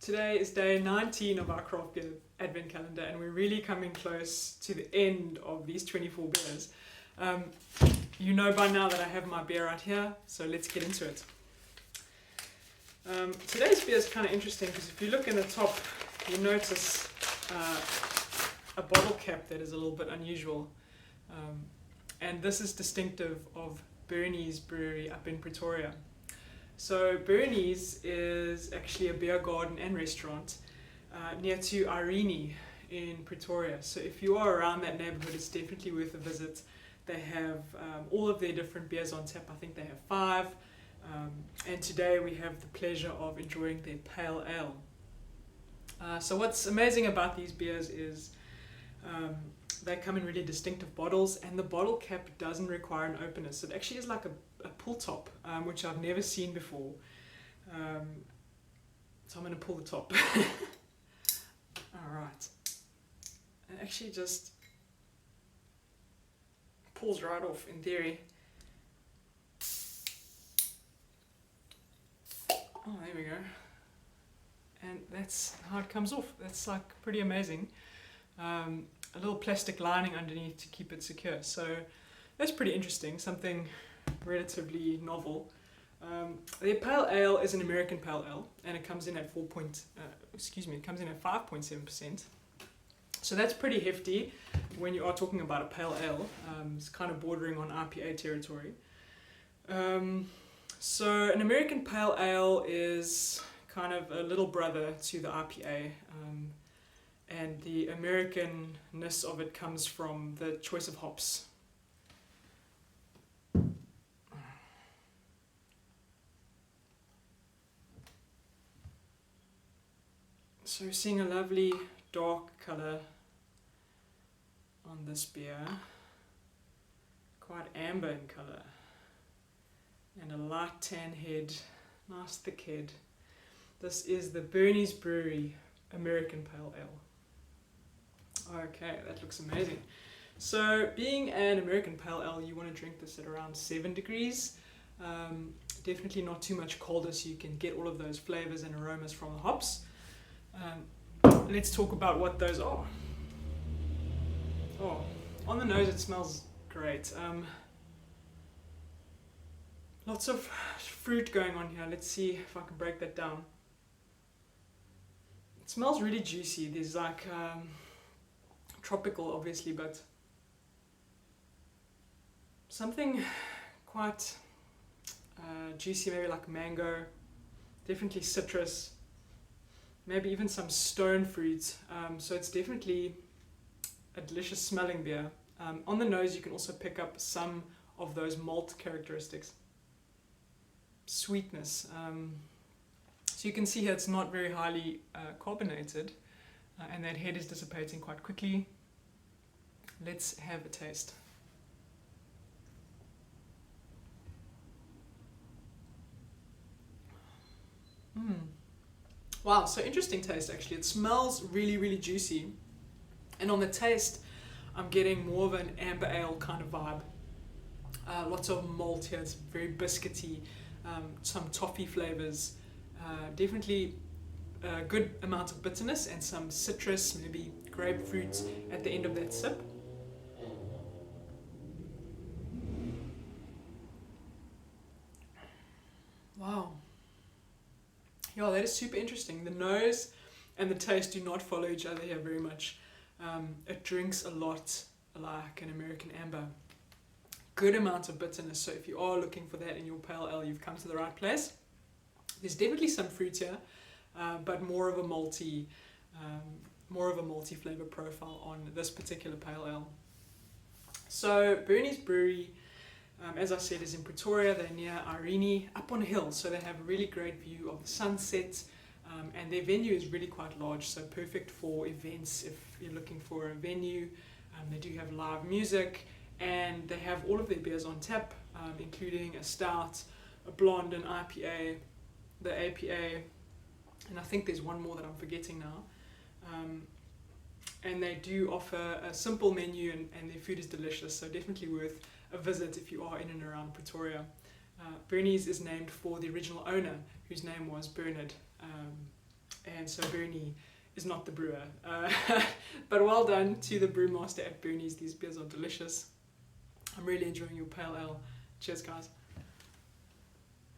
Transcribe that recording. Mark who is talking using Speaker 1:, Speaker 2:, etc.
Speaker 1: Today is day 19 of our craft beer advent calendar, and we're really coming close to the end of these 24 beers. You know by now that I have my beer right here, so let's get into it. Today's beer is kind of interesting because if you look in the top, you notice a bottle cap that is a little bit unusual. And this is distinctive of Brewery's brewery up in Pretoria. So Brewery's is actually a beer garden and restaurant near to Irene in Pretoria. So if you are around that neighborhood, it's definitely worth a visit. They have all of their different beers on tap. I think they have 5. And today we have the pleasure of enjoying their pale ale. So what's amazing about these beers is they come in really distinctive bottles, and the bottle cap doesn't require an opener. So it actually is like a pull top, which I've never seen before. So I'm going to pull the top. Alright. It actually just pulls right off in theory. Oh, there we go. And that's how it comes off. That's like pretty amazing. A little plastic lining underneath to keep it secure. So that's pretty interesting, something relatively novel. The pale ale is an American pale ale, and it comes in at 5.7%. So that's pretty hefty when you are talking about a pale ale. It's kind of bordering on IPA territory. So an American pale ale is kind of a little brother to the IPA. And the Americanness of it comes from the choice of hops. So we're seeing a lovely dark color on this beer, quite amber in color, and a light tan head, nice thick head. This is the Brewery's Brewery American Pale Ale. Okay, that looks amazing. So being an American Pale Ale, you want to drink this at around 7 degrees. Definitely not too much colder, so you can get all of those flavors and aromas from the hops. Let's talk about what those are. Oh, on the nose it smells great. Lots of fruit going on here. Let's see if I can break that down. It smells really juicy. There's like tropical, obviously, but something quite juicy, maybe like mango, definitely citrus, maybe even some stone fruit. So it's definitely a delicious smelling beer. On the nose you can also pick up some of those malt characteristics. Sweetness. So you can see here it's not very highly carbonated, and that head is dissipating quite quickly. Let's have a taste. Wow, so interesting taste actually. It smells really, really juicy. And on the taste, I'm getting more of an amber ale kind of vibe. Lots of malt here, it's very biscuity, some toffee flavors, definitely a good amount of bitterness and some citrus, maybe grapefruit at the end of that sip. Wow. Yeah, that is super interesting. The nose and the taste do not follow each other here very much. It drinks a lot like an American amber. Good amount of bitterness, so if you are looking for that in your pale ale, you've come to the right place. There's definitely some fruit here, but more of a malty flavor profile on this particular pale ale. So Brewery's Brewery, as I said, is in Pretoria. They're near Irene, up on a hill, so they have a really great view of the sunset, and their venue is really quite large, so perfect for events if you're looking for a venue. They do have live music, and they have all of their beers on tap, including a stout, a blonde, an IPA, the APA, and I think there's one more that I'm forgetting now. And they do offer a simple menu, and their food is delicious, so definitely worth a visit if you are in and around Pretoria. Brewery's is named for the original owner, whose name was Bernard. and so Bernie is not the brewer. But well done to the brewmaster at Bernie's. These beers are delicious. I'm really enjoying your pale ale. Cheers, guys.